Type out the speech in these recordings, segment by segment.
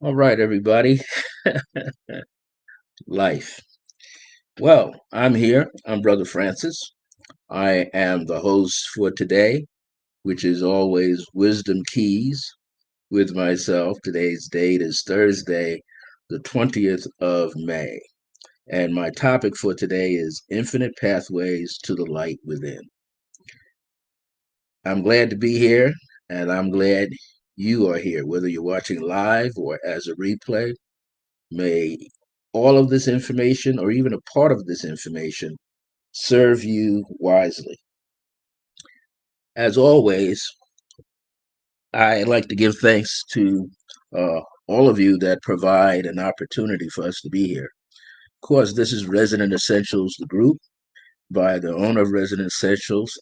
All right, everybody. Life. Well, I'm here. I'm Brother Francis. I am the host for today, which is always Wisdom Keys with myself. Today's date is Thursday, the 20th of May. And my topic for today is Infinite Pathways to the Light Within. I'm glad to be here, and I'm glad you are here, whether you're watching live or as a replay. May all of this information, or even a part of this information, serve you wisely. As always, I like to give thanks to all of you that provide an opportunity for us to be here. Of course, this is Resident Essentials, the group, by the owner of Resident Essentials,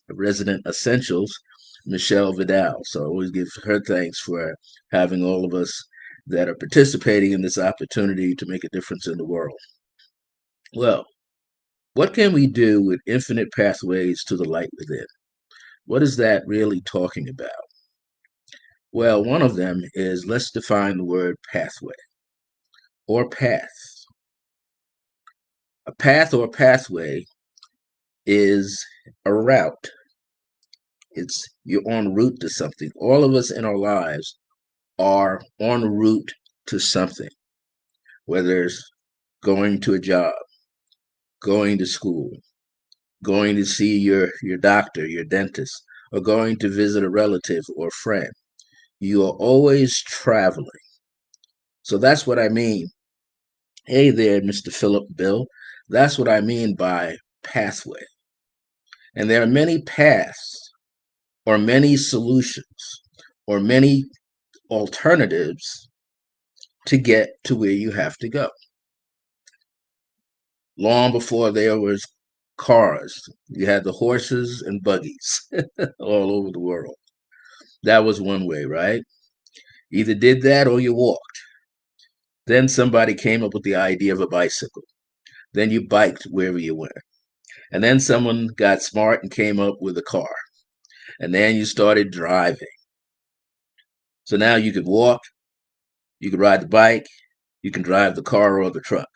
Michelle Vidal. So I always give her thanks for having all of us that are participating in this opportunity to make a difference in the world. Well, what can we do with infinite pathways to the light within? What is that really talking about? Well, one of them is, let's define the word pathway or path. A path or pathway is a route. It's you're en route to something. All of us in our lives are en route to something, whether it's going to a job, going to school, going to see your doctor, your dentist, or going to visit a relative or friend. You are always traveling. So that's what I mean. Hey there, Mr. Philip Bill. That's what I mean by pathway. And there are many paths, or many solutions, or many alternatives to get to where you have to go. Long before there was cars, you had the horses and buggies all over the world. That was one way, right? Either did that or you walked. Then somebody came up with the idea of a bicycle. Then you biked wherever you went. And then someone got smart and came up with a car. And then you started driving. So now you could walk, you could ride the bike, you can drive the car or the truck,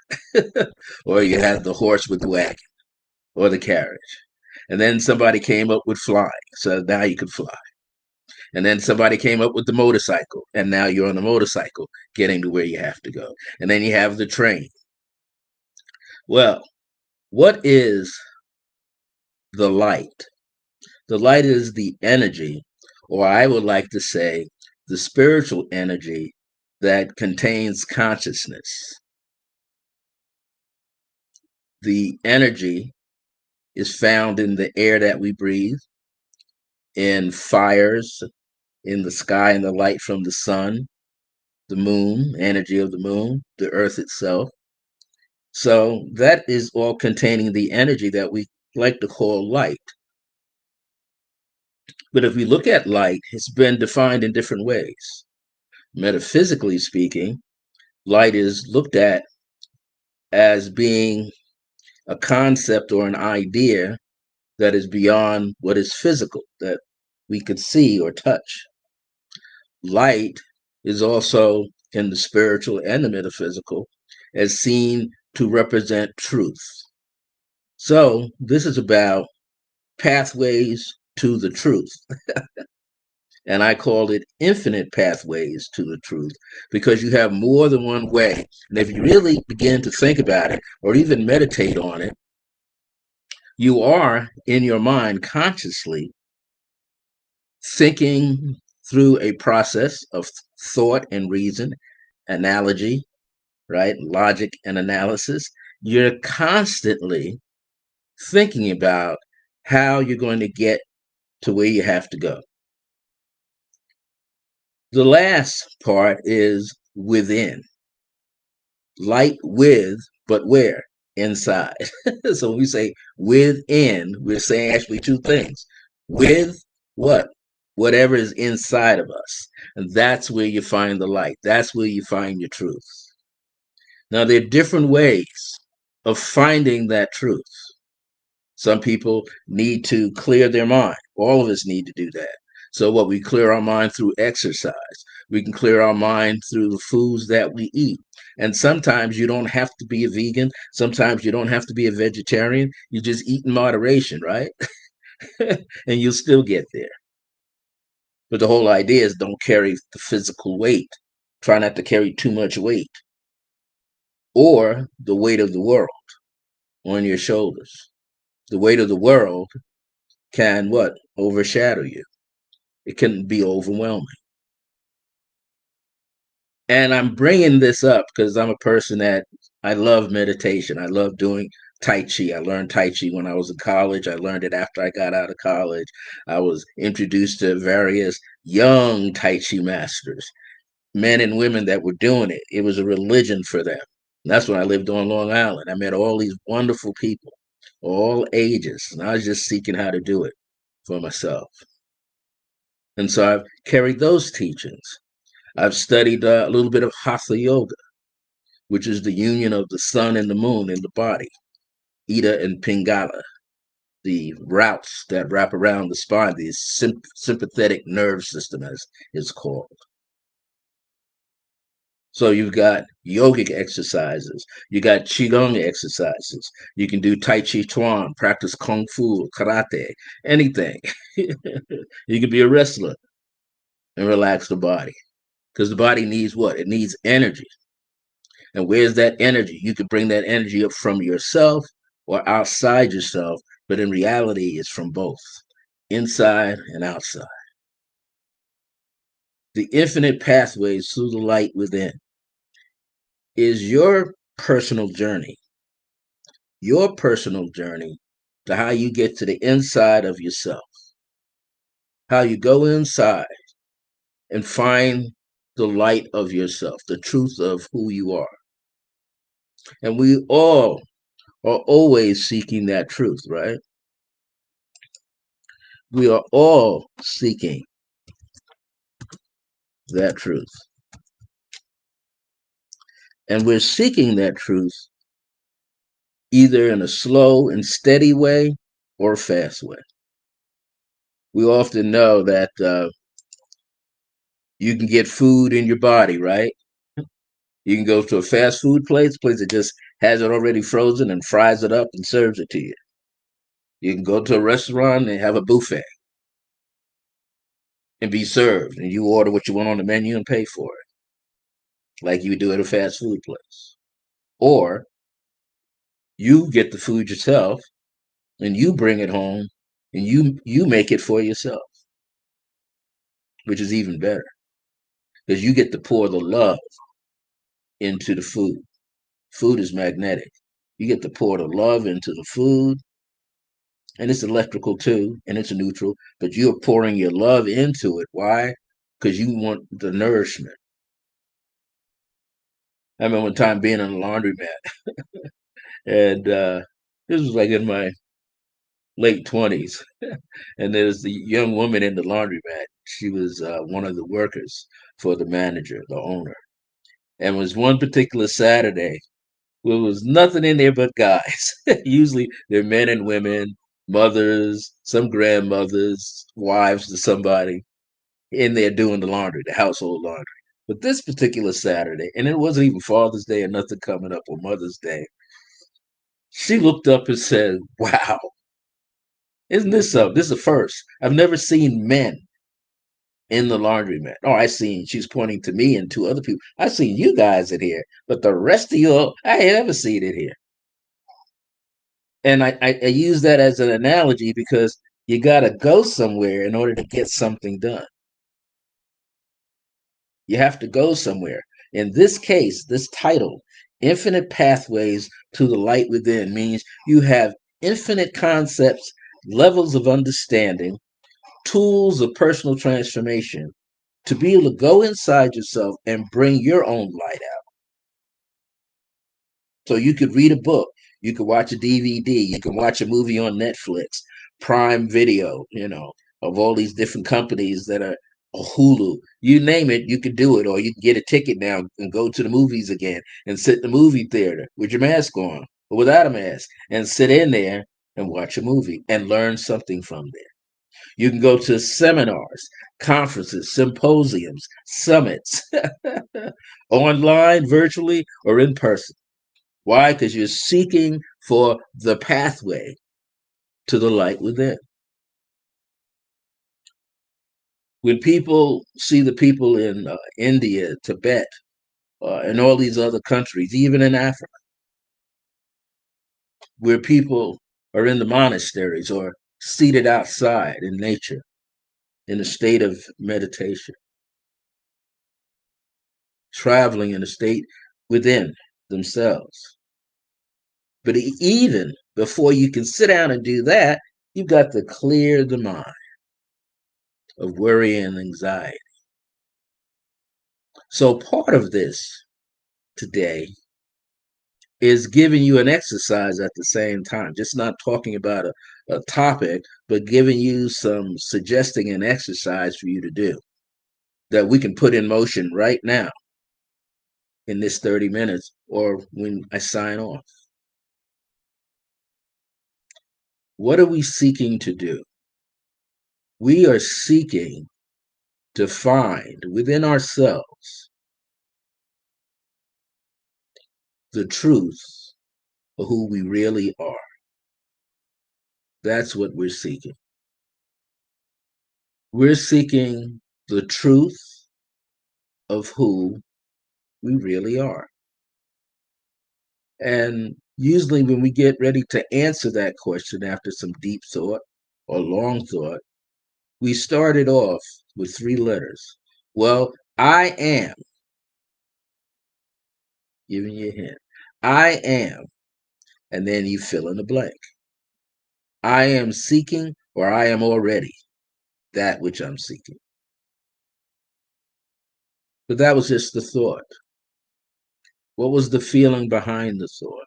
or you had the horse with the wagon or the carriage. And then somebody came up with flying. So now you could fly. And then somebody came up with the motorcycle. And now you're on the motorcycle getting to where you have to go. And then you have the train. Well, what is the light? The light is the energy, or I would like to say, the spiritual energy that contains consciousness. The energy is found in the air that we breathe, in fires, in the sky, and the light from the sun, the moon, energy of the moon, the earth itself. So that is all containing the energy that we like to call light. But if we look at light, it's been defined in different ways. Metaphysically speaking, light is looked at as being a concept or an idea that is beyond what is physical, that we could see or touch. Light is also in the spiritual and the metaphysical as seen to represent truth. So this is about pathways to the truth. And I called it infinite pathways to the truth because you have more than one way. And if you really begin to think about it or even meditate on it, you are in your mind consciously thinking through a process of thought and reason, analogy, right? Logic and analysis. You're constantly thinking about how you're going to get to where you have to go. The last part is within. Light with, but where? Inside. So when we say within, we're saying actually two things. With what? Whatever is inside of us. And that's where you find the light. That's where you find your truth. Now, there are different ways of finding that truth. Some people need to clear their mind. All of us need to do that. So what we clear our mind through exercise. We can clear our mind through the foods that we eat. And sometimes you don't have to be a vegan. Sometimes you don't have to be a vegetarian. You just eat in moderation, right? And you'll still get there. But the whole idea is don't carry the physical weight. Try not to carry too much weight or the weight of the world on your shoulders. The weight of the world can what? Overshadow you. It can be overwhelming. And I'm bringing this up because I'm a person that I love meditation. I love doing Tai Chi. I learned Tai Chi when I was in college. I learned it after I got out of college. I was introduced to various young Tai Chi masters, men and women that were doing it. It was a religion for them. And that's when I lived on Long Island. I met all these wonderful people, all ages. And I was just seeking how to do it for myself. And so I've carried those teachings. I've studied a little bit of Hatha Yoga, which is the union of the sun and the moon in the body, Ida and Pingala, the routes that wrap around the spine, the sympathetic nerve system, as it's called. So you've got yogic exercises, you got qigong exercises. You can do tai chi chuan, practice kung fu, karate, anything. You can be a wrestler and relax the body because the body needs what? It needs energy. And where's that energy? You could bring that energy up from yourself or outside yourself, but in reality, it's from both, inside and outside. The infinite pathways through the light within is your personal journey to how you get to the inside of yourself, how you go inside and find the light of yourself, the truth of who you are. And we all are always seeking that truth, right? We are all seeking that truth. And we're seeking that truth either in a slow and steady way or a fast way. We often know that you can get food in your body, right? You can go to a fast food place that just has it already frozen and fries it up and serves it to you. You can go to a restaurant and have a buffet and be served, and you order what you want on the menu and pay for it, like you would do at a fast food place. Or you get the food yourself and you bring it home and you make it for yourself, which is even better because you get to pour the love into the food. Food is magnetic. You get to pour the love into the food, and it's electrical too, and it's neutral, but you're pouring your love into it. Why? Because you want the nourishment. I remember one time being in a laundromat, and this was like in my late 20s. And there's the young woman in the laundromat. She was one of the workers for the manager, the owner. And it was one particular Saturday where there was nothing in there but guys. Usually they're men and women, mothers, some grandmothers, wives to somebody in there doing the laundry, the household laundry. But this particular Saturday, and it wasn't even Father's Day or nothing coming up or Mother's Day, she looked up and said, "Wow, isn't this something? This is a first. I've never seen men in the laundromat. Oh, I seen," she's pointing to me and two other people. "I seen you guys in here, but the rest of you, I ain't ever seen it here." And I use that as an analogy because you got to go somewhere in order to get something done. You have to go somewhere. In this case, this title, Infinite Pathways to the Light Within, means you have infinite concepts, levels of understanding, tools of personal transformation to be able to go inside yourself and bring your own light out. So you could read a book, you could watch a DVD, you can watch a movie on Netflix, Prime Video, of all these different companies that are Hulu. You name it, you could do it, or you can get a ticket now and go to the movies again and sit in the movie theater with your mask on or without a mask and sit in there and watch a movie and learn something from there. You can go to seminars, conferences, symposiums, summits, online, virtually, or in person. Why? Because you're seeking for the pathway to the light within. When people see the people in India, Tibet, and all these other countries, even in Africa, where people are in the monasteries or seated outside in nature in a state of meditation, traveling in a state within themselves. But even before you can sit down and do that, you've got to clear the mind of worry and anxiety. So part of this today is giving you an exercise at the same time, just not talking about a topic, but giving you some suggesting an exercise for you to do that we can put in motion right now in this 30 minutes or when I sign off. What are we seeking to do? We are seeking to find within ourselves the truth of who we really are. That's what we're seeking. We're seeking the truth of who we really are. And usually, when we get ready to answer that question after some deep thought or long thought, we started off with three letters. Well, I am, giving you a hint. I am, and then you fill in the blank. I am seeking, or I am already that which I'm seeking. But that was just the thought. What was the feeling behind the thought?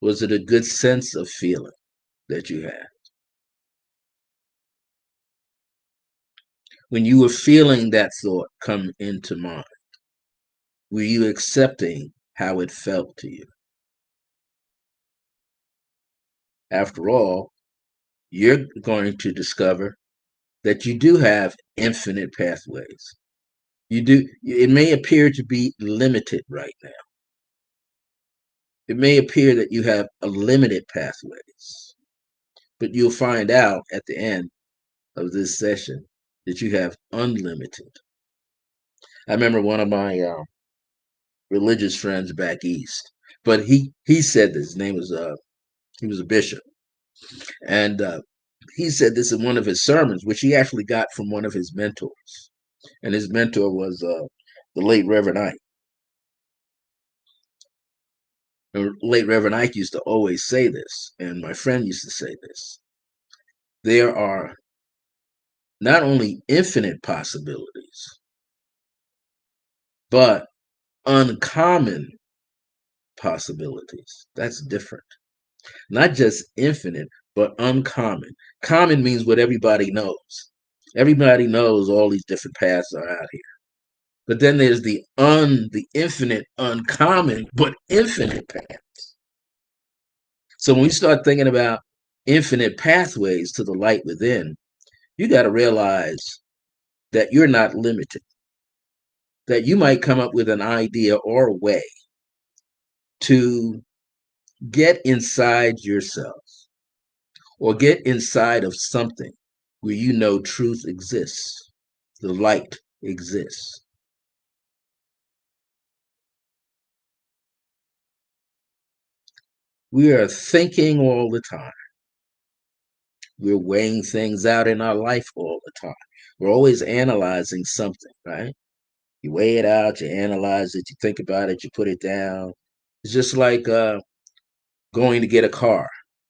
Was it a good sense of feeling that you had? When you were feeling that thought come into mind, were you accepting how it felt to you? After all, you're going to discover that you do have infinite pathways. You do. It may appear to be limited right now. It may appear that you have a limited pathways, but you'll find out at the end of this session that you have unlimited. I remember one of my religious friends back east, but he said this. His name was he was a bishop, and he said this in one of his sermons, which he actually got from one of his mentors, and his mentor was the late Reverend Ike. The late Reverend Ike used to always say this, and my friend used to say this. There are not only infinite possibilities, but uncommon possibilities. That's different. Not just infinite, but uncommon. Common means what everybody knows. Everybody knows all these different paths are out here. But then there's the infinite, uncommon, but infinite paths. So when we start thinking about infinite pathways to the light within, you got to realize that you're not limited. That you might come up with an idea or a way to get inside yourself or get inside of something where you know truth exists, the light exists. We are thinking all the time. We're weighing things out in our life all the time. We're always analyzing something, right? You weigh it out, you analyze it, you think about it, you put it down. It's just like going to get a car.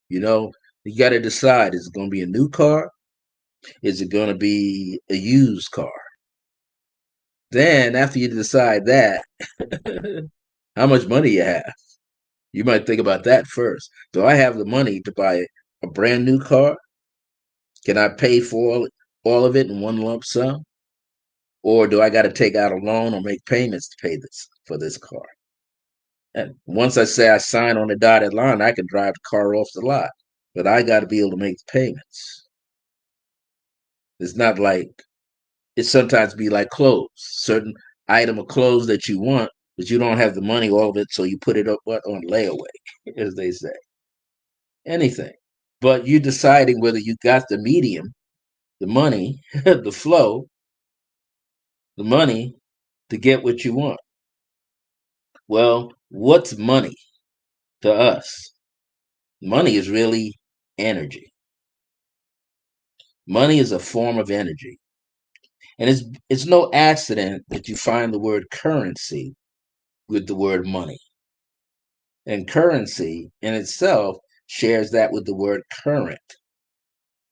You know, you got to decide, is it going to be a new car? Is it going to be a used car? Then, after you decide that, how much money you have? You might think about that first. Do I have the money to buy a brand new car? Can I pay for all of it in one lump sum? Or do I got to take out a loan or make payments to pay this for this car? And once I say I sign on the dotted line, I can drive the car off the lot. But I got to be able to make the payments. It's not like it sometimes be like clothes, certain item of clothes that you want, but you don't have the money, all of it, so you put it up on layaway, as they say. Anything. But you deciding whether you got the medium, the money, the flow, the money to get what you want. Well, what's money to us? Money is really energy. Money is a form of energy. And it's no accident that you find the word currency with the word money. And currency in itself shares that with the word current.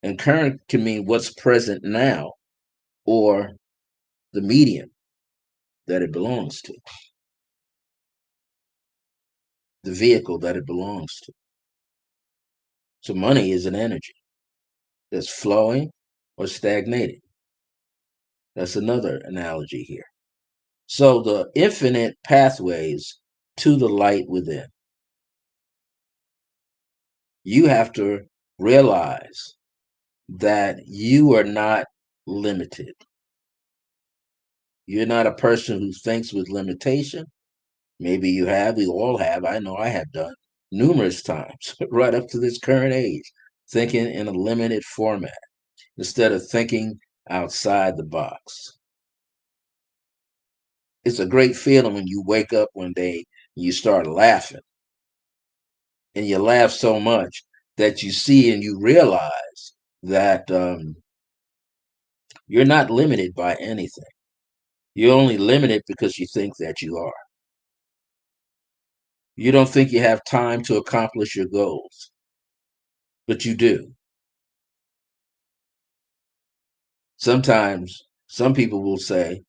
And current can mean what's present now or the medium that it belongs to, the vehicle that it belongs to. So money is an energy that's flowing or stagnating. That's another analogy here. So the infinite pathways to the light within. You have to realize that you are not limited. You're not a person who thinks with limitation. Maybe you have, we all have, I know I have done numerous times, right up to this current age, thinking in a limited format instead of thinking outside the box. It's a great feeling when you wake up one day and you start laughing, and you laugh so much that you see and you realize that you're not limited by anything. You're only limited because you think that you are. You don't think you have time to accomplish your goals, but you do. Sometimes, some people will say,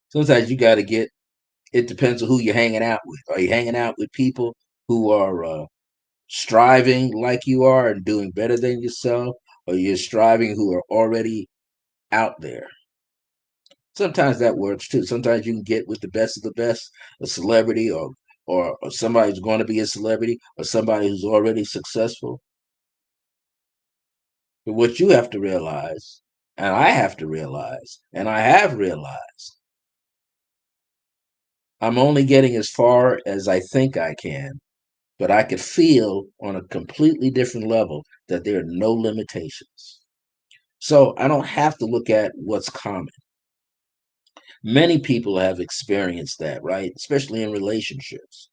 sometimes you got to get, it depends on who you're hanging out with. Are you hanging out with people who are striving like you are and doing better than yourself? Or you're striving who are already out there? Sometimes that works too. Sometimes you can get with the best of the best, a celebrity or somebody who's going to be a celebrity or somebody who's already successful. But what you have to realize, and I have to realize, and I have realized, I'm only getting as far as I think I can, but I could feel on a completely different level that there are no limitations. So I don't have to look at what's common. Many people have experienced that, right? Especially in relationships.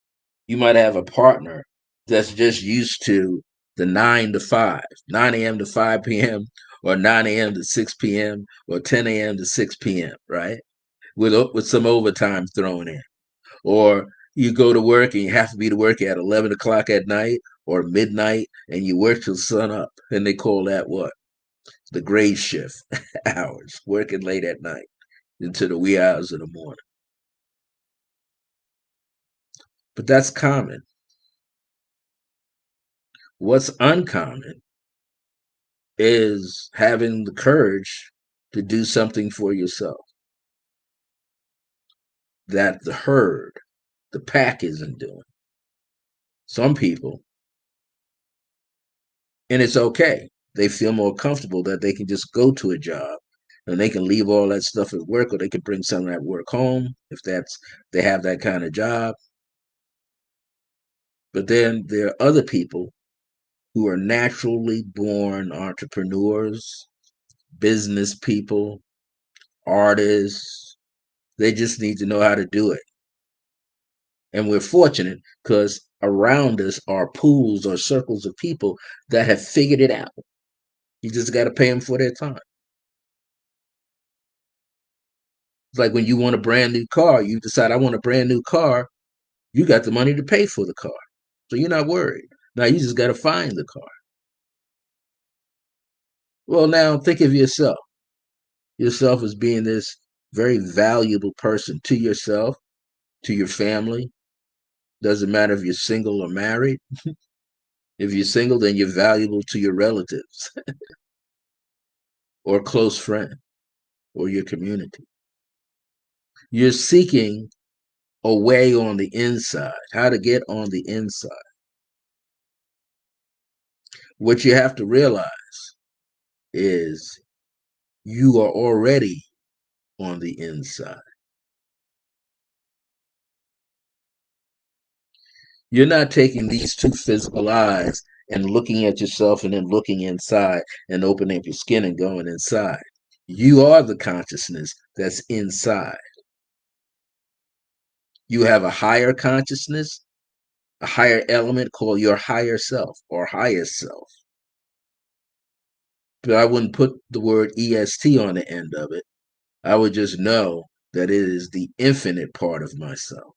You might have a partner that's just used to the 9 to 5, 9 a.m. to 5 p.m., or 9 a.m. to 6 p.m., or 10 a.m. to 6 p.m., right? With some overtime thrown in. Or you go to work and you have to be to work at 11 o'clock at night or midnight and you work till sun up. And they call that what? The grave shift hours, working late at night into the wee hours of the morning. But that's common. What's uncommon is having the courage to do something for yourself that the herd, the pack isn't doing. Some people, and it's okay, they feel more comfortable that they can just go to a job and they can leave all that stuff at work, or they can bring some of that work home if that's they have that kind of job. But then there are other people who are naturally born entrepreneurs, business people, artists. They just need to know how to do it. And we're fortunate because around us are pools or circles of people that have figured it out. You just got to pay them for their time. It's like when you want a brand new car, you decide, I want a brand new car. You got the money to pay for the car. So you're not worried. Now you just got to find the car. Well, now think of yourself as being this very valuable person to yourself, to your family. Doesn't matter if you're single or married. If you're single, then you're valuable to your relatives or close friend or your community. You're seeking a way on the inside, how to get on the inside. What you have to realize is You are already on the inside. You're not taking these two physical eyes and looking at yourself and then looking inside and opening up your skin and going inside. You are the consciousness that's inside. You have a higher consciousness, a higher element called your higher self or highest self. But I wouldn't put the word EST on the end of it. I would just know that it is the infinite part of myself.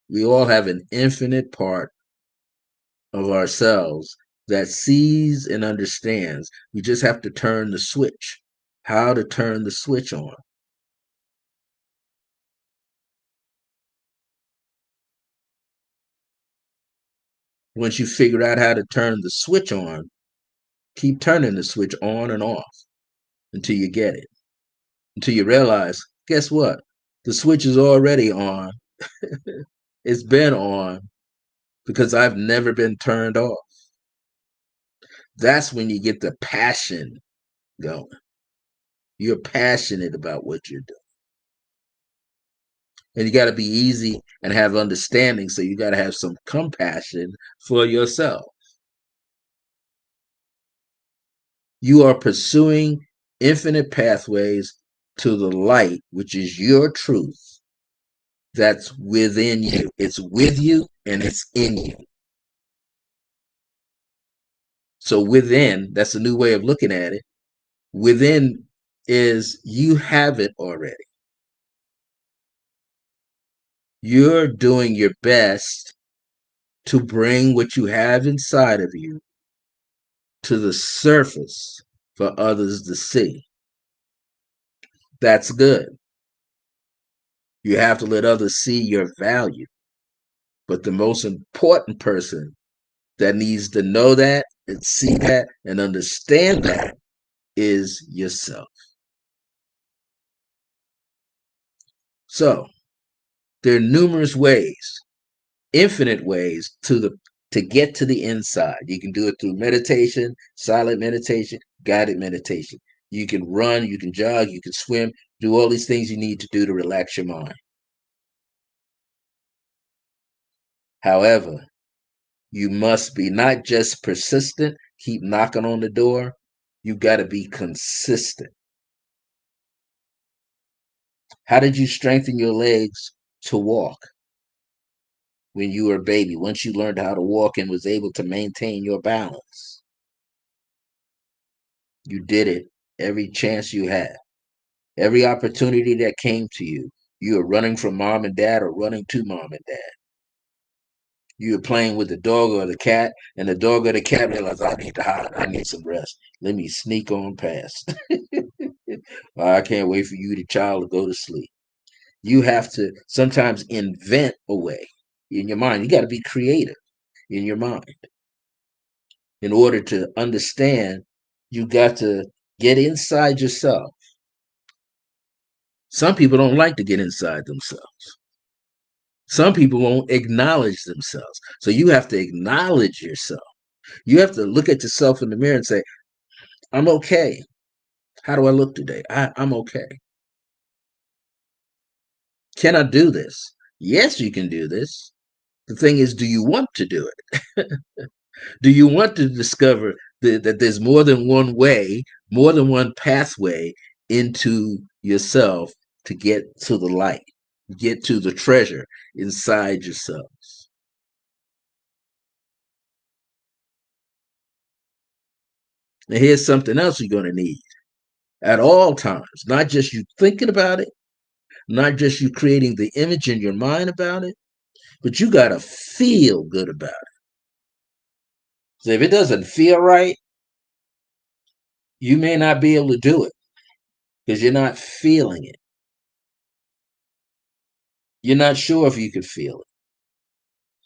We all have an infinite part of ourselves that sees and understands. We just have to turn the switch. How to turn the switch on. Once you figure out how to turn the switch on, keep turning the switch on and off until you get it, until you realize, guess what? The switch is already on. It's been on because I've never been turned off. That's when you get the passion going. You're passionate about what you're doing. And you got to be easy and have understanding. So you got to have some compassion for yourself. You are pursuing infinite pathways to the light, which is your truth that's within you. It's with you and it's in you. So within, that's a new way of looking at it. Within is you have it already. You're doing your best to bring what you have inside of you to the surface for others to see. That's good. You have to let others see your value. But the most important person that needs to know that and see that and understand that is yourself. So there are numerous ways, infinite ways to get to the inside. You can do it through meditation, silent meditation, guided meditation. You can run, you can jog, you can swim, do all these things you need to do to relax your mind. However, you must be not just persistent, keep knocking on the door. You got to be consistent. How did you strengthen your legs to walk when you were a baby? Once you learned how to walk and was able to maintain your balance, you did it every chance you had. Every opportunity that came to you, you were running from mom and dad or running to mom and dad. You were playing with the dog or the cat, and the dog or the cat realized, I need to hide. I need some rest. Let me sneak on past. I can't wait for you, the child, to go to sleep. You have to sometimes invent a way in your mind. You got to be creative in your mind. In order to understand, you got to get inside yourself. Some people don't like to get inside themselves. Some people won't acknowledge themselves. So you have to acknowledge yourself. You have to look at yourself in the mirror and say, I'm okay. How do I look today? I'm okay. Can I do this? Yes, you can do this. The thing is, do you want to do it? Do you want to discover that there's more than one way, more than one pathway into yourself to get to the light, get to the treasure inside yourselves? And here's something else you're going to need at all times, not just you thinking about it, not just you creating the image in your mind about it, but you got to feel good about it. So if it doesn't feel right, you may not be able to do it because you're not feeling it. You're not sure if you can feel it.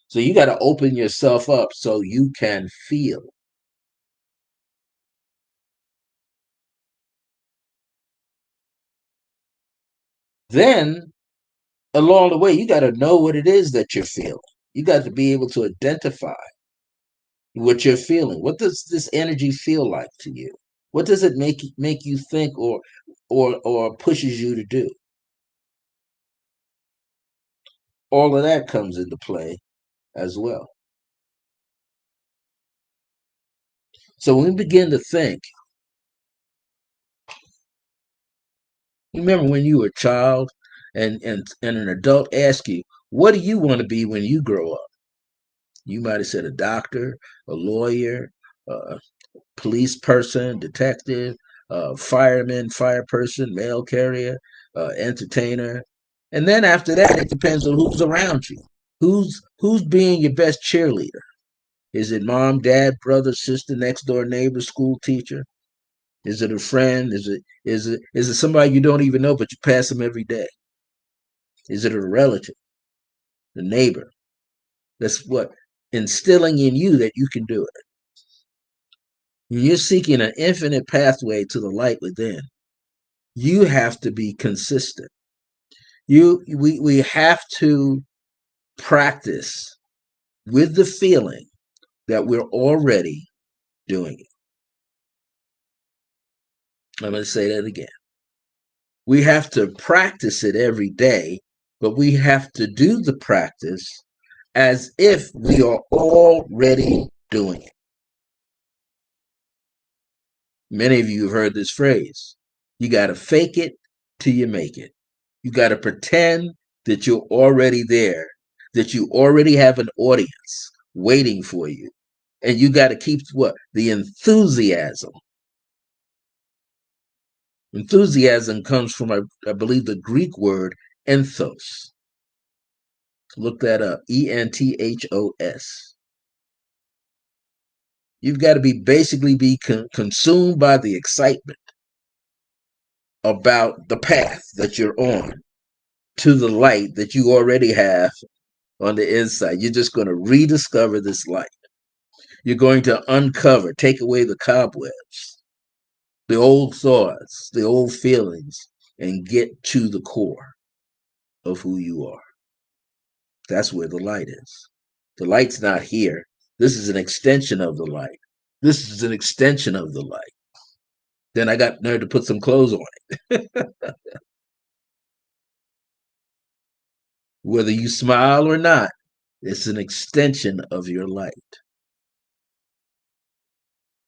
So you got to open yourself up so you can feel. Then along the way, you got to know what it is that you're feeling. You got to be able to identify what you're feeling. What does this energy feel like to you? What does it make you think, or pushes you to do? All of that comes into play as well. So when we begin to think, remember when you were a child and an adult asked you, what do you want to be when you grow up? You might have said a doctor, a lawyer, a police person, detective, fireman, fire person, mail carrier, entertainer. And then after that, it depends on who's around you. Who's being your best cheerleader? Is it mom, dad, brother, sister, next door neighbor, school teacher? Is it a friend? Is it somebody you don't even know but you pass them every day? Is it a relative, a neighbor? That's what instilling in you that you can do it. When you're seeking an infinite pathway to the light within, you have to be consistent. We have to practice with the feeling that we're already doing it. I'm going to say that again. We have to practice it every day, but we have to do the practice as if we are already doing it. Many of you have heard this phrase. You got to fake it till you make it. You got to pretend that you're already there, that you already have an audience waiting for you. And you got to keep what? The enthusiasm. Enthusiasm comes from, I believe, the Greek word enthos. Look that up. Enthos. You've got to be consumed by the excitement about the path that you're on to the light that you already have on the inside. You're just going to rediscover this light. You're going to uncover, take away the cobwebs, the old thoughts, the old feelings, and get to the core of who you are. That's where the light is. The light's not here. This is an extension of the light. This is an extension of the light. Then I got nerve to put some clothes on it. Whether you smile or not, it's an extension of your light.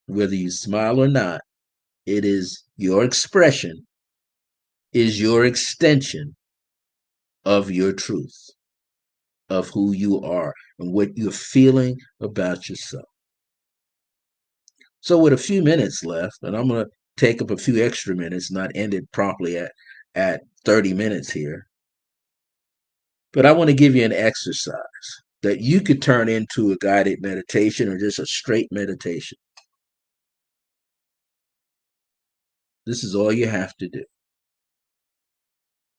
Whether you smile or not, it is your expression, is your extension of your truth, of who you are and what you're feeling about yourself. So, with a few minutes left, and I'm going to take up a few extra minutes, not end it properly at 30 minutes here, but I want to give you an exercise that you could turn into a guided meditation or just a straight meditation. This is all you have to do.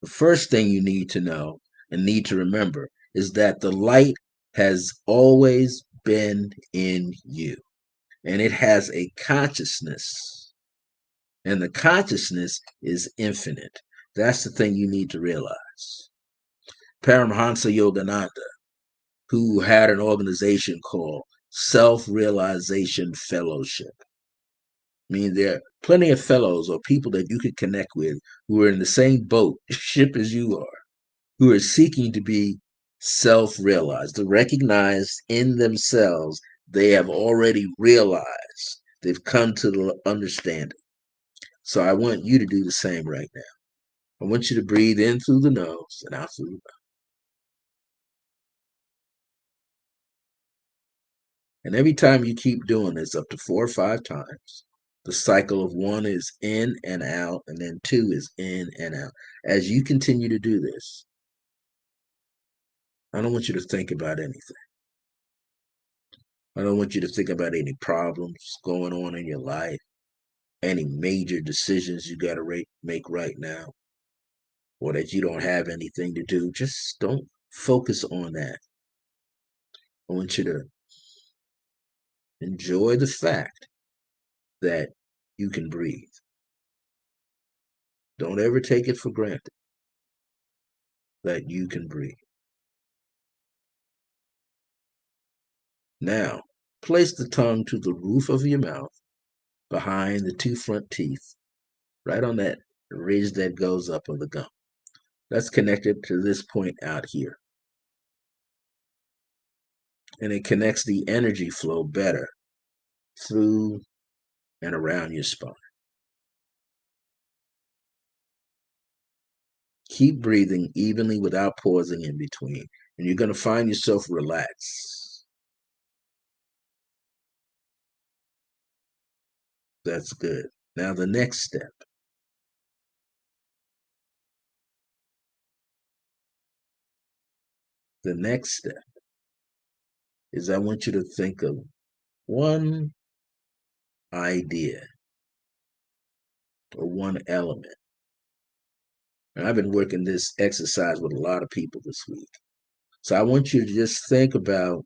The first thing you need to know and need to remember is that the light has always been in you, and it has a consciousness, and the consciousness is infinite. That's the thing you need to realize. Paramhansa Yogananda, who had an organization called Self-Realization Fellowship. I mean, there are plenty of fellows or people that you could connect with who are in the same boat, ship as you are, who are seeking to be self-realized, to recognize in themselves they have already realized, they've come to the understanding. So I want you to do the same right now. I want you to breathe in through the nose and out through the mouth. And every time you keep doing this up to 4 or 5 times, the cycle of 1 is in and out, and then 2 is in and out. As you continue to do this, I don't want you to think about anything. I don't want you to think about any problems going on in your life, any major decisions you got to make right now, or that you don't have anything to do. Just don't focus on that. I want you to enjoy the fact that you can breathe. Don't ever take it for granted that you can breathe. Now, place the tongue to the roof of your mouth behind the two front teeth, right on that ridge that goes up of the gum. That's connected to this point out here. And it connects the energy flow better through and around your spine. Keep breathing evenly without pausing in between, and you're going to find yourself relaxed. That's good. Now, the next step. The next step is I want you to think of one idea or one element. And I've been working this exercise with a lot of people this week. So I want you to just think about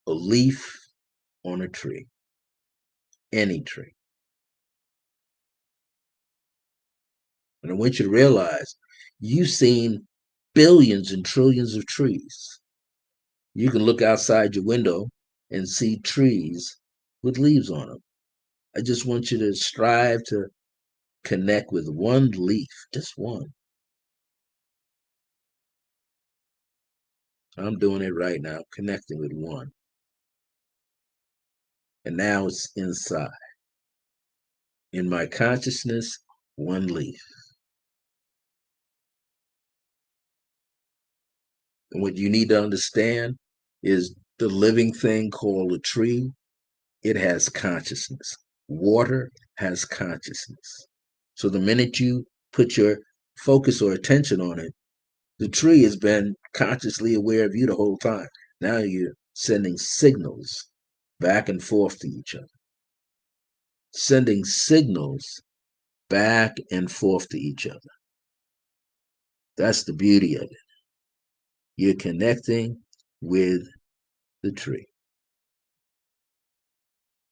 a leaf on a tree, any tree. And I want you to realize you've seen billions and trillions of trees. You can look outside your window and see trees with leaves on them. I just want you to strive to connect with one leaf, just one. I'm doing it right now, connecting with one. And now it's inside. In my consciousness, one leaf. And what you need to understand is the living thing called a tree, it has consciousness. Water has consciousness. So the minute you put your focus or attention on it, the tree has been consciously aware of you the whole time. Now you're sending signals back and forth to each other. Sending signals back and forth to each other. That's the beauty of it. You're connecting with the tree.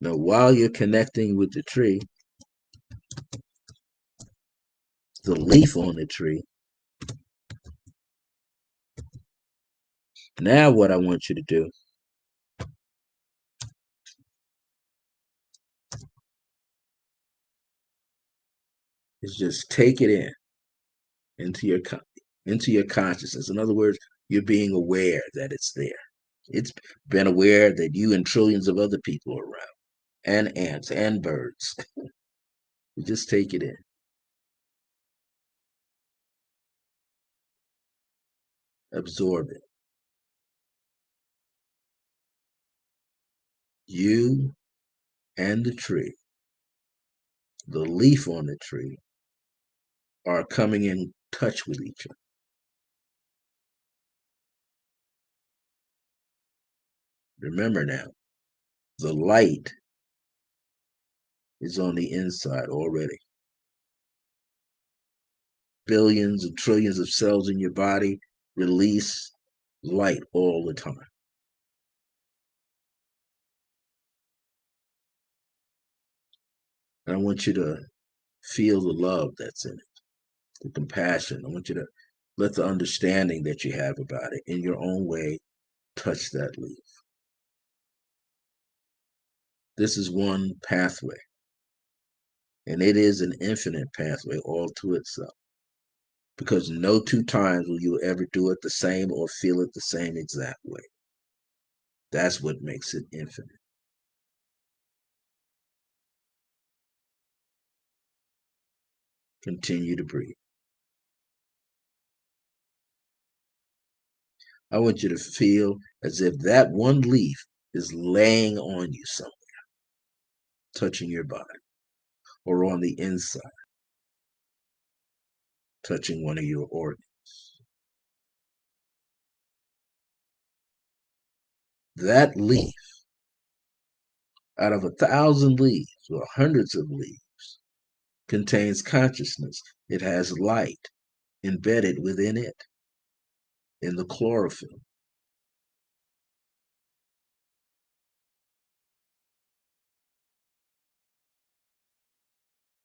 Now, while you're connecting with the tree, the leaf on the tree, now what I want you to do is just take it into your consciousness. In other words, you're being aware that it's there. It's been aware that you and trillions of other people are around, and ants and birds. You just take it in. Absorb it. You and the tree, the leaf on the tree, are coming in touch with each other. Remember now, the light is on the inside already. Billions and trillions of cells in your body release light all the time. And I want you to feel the love that's in it, the compassion. I want you to let the understanding that you have about it in your own way touch that leaf. This is one pathway, and it is an infinite pathway all to itself. Because no two times will you ever do it the same or feel it the same exact way. That's what makes it infinite. Continue to breathe. I want you to feel as if that one leaf is laying on you somewhere, touching your body, or on the inside, touching one of your organs. That leaf, out of 1,000 leaves or hundreds of leaves, contains consciousness. It has light embedded within it, in the chlorophyll.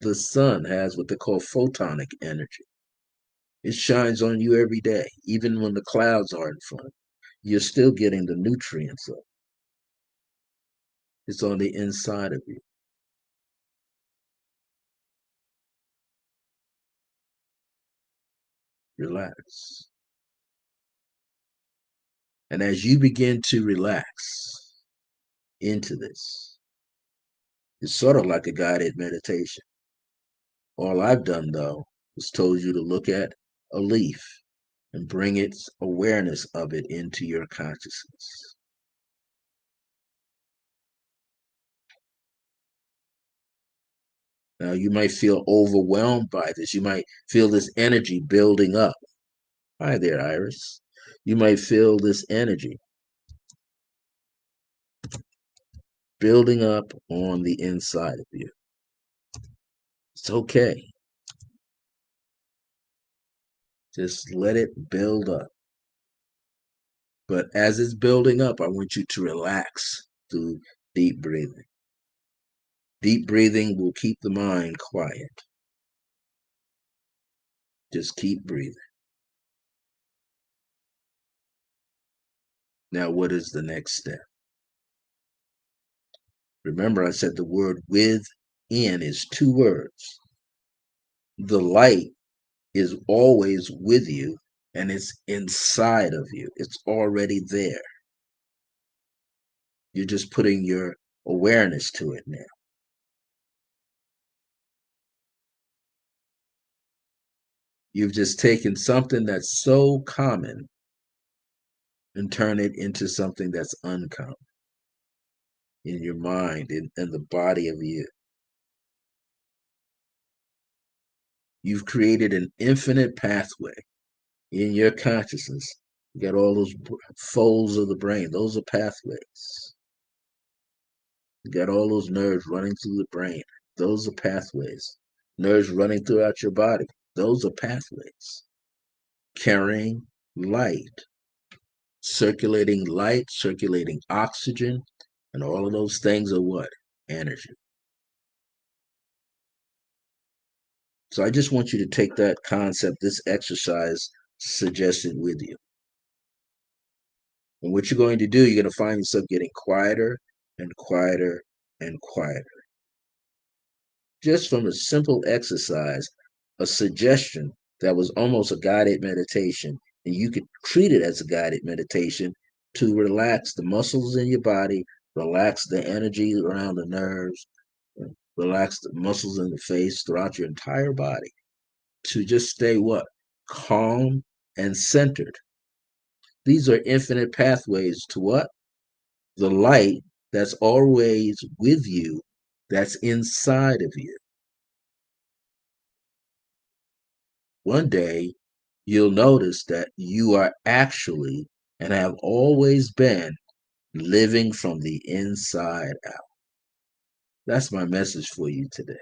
The sun has what they call photonic energy. It shines on you every day, even when the clouds are in front. You're still getting the nutrients of it. It's on the inside of you. Relax. And as you begin to relax into this, it's sort of like a guided meditation. All I've done, though, is told you to look at a leaf and bring its awareness of it into your consciousness. Now, you might feel overwhelmed by this. You might feel this energy building up. Hi there, Iris. You might feel this energy building up on the inside of you. It's okay. Just let it build up. But as it's building up, I want you to relax through deep breathing. Deep breathing will keep the mind quiet. Just keep breathing. Now, what is the next step? Remember, I said the word within is two words. The light is always with you and it's inside of you. It's already there. You're just putting your awareness to it now. You've just taken something that's so common and turn it into something that's uncommon in your mind, in the body of you. You've created an infinite pathway in your consciousness. You got all those folds of the brain. Those are pathways. You got all those nerves running through the brain. Those are pathways. Nerves running throughout your body. Those are pathways. Carrying light, circulating oxygen, and all of those things are what? Energy. So I just want you to take that concept, this exercise suggested with you. And what you're going to do, you're going to find yourself getting quieter and quieter and quieter. Just from a simple exercise, a suggestion that was almost a guided meditation, and you could treat it as a guided meditation to relax the muscles in your body, relax the energy around the nerves, relax the muscles in the face throughout your entire body to just stay what? Calm and centered. These are infinite pathways to what? The light that's always with you, that's inside of you. One day, you'll notice that you are actually and have always been living from the inside out. That's my message for you today.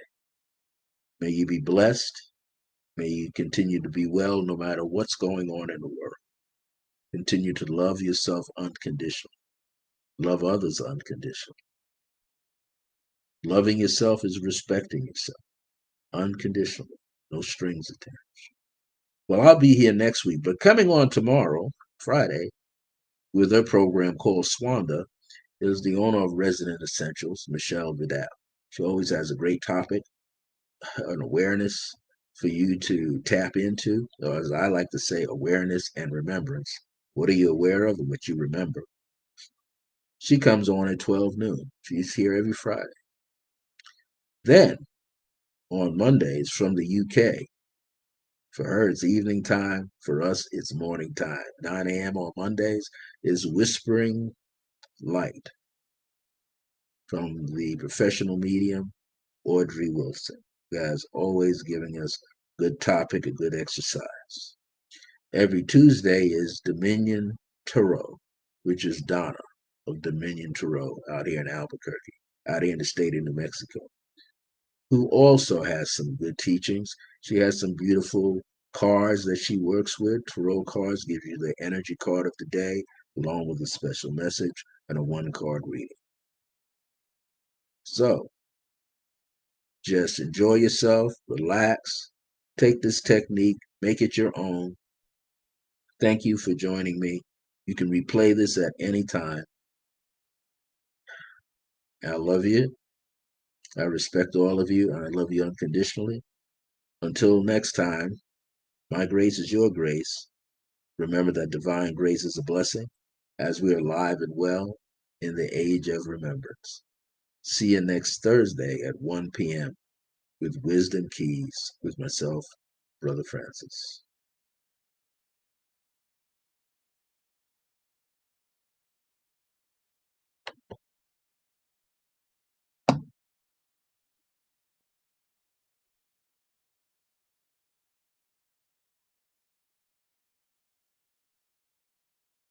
May you be blessed. May you continue to be well no matter what's going on in the world. Continue to love yourself unconditionally. Love others unconditionally. Loving yourself is respecting yourself unconditionally. No strings attached. Well, I'll be here next week, but coming on tomorrow, Friday, with her program called Swanda, is the owner of Resonant Essentials, Michelle Vidal. She always has a great topic, an awareness for you to tap into, or as I like to say, awareness and remembrance. What are you aware of and what you remember? She comes on at 12 noon. She's here every Friday. Then, on Mondays from the UK, for her, it's evening time. For us, it's morning time. 9 a.m. on Mondays is Whispering Light from the professional medium, Audrey Wilson. You guys always giving us good topic, a good exercise. Every Tuesday is Dominion Tarot, which is Donna of Dominion Tarot out here in Albuquerque, out here in the state of New Mexico, who also has some good teachings. She has some beautiful cards that she works with. Tarot cards give you the energy card of the day, along with a special message and a one-card reading. So just enjoy yourself, relax, take this technique, make it your own. Thank you for joining me. You can replay this at any time. I love you. I respect all of you, and I love you unconditionally. Until next time, My grace is your grace. Remember that divine grace is a blessing as we are alive and well in the age of remembrance. See you next Thursday at 1 p.m. with Wisdom Keys with myself, Brother Francis.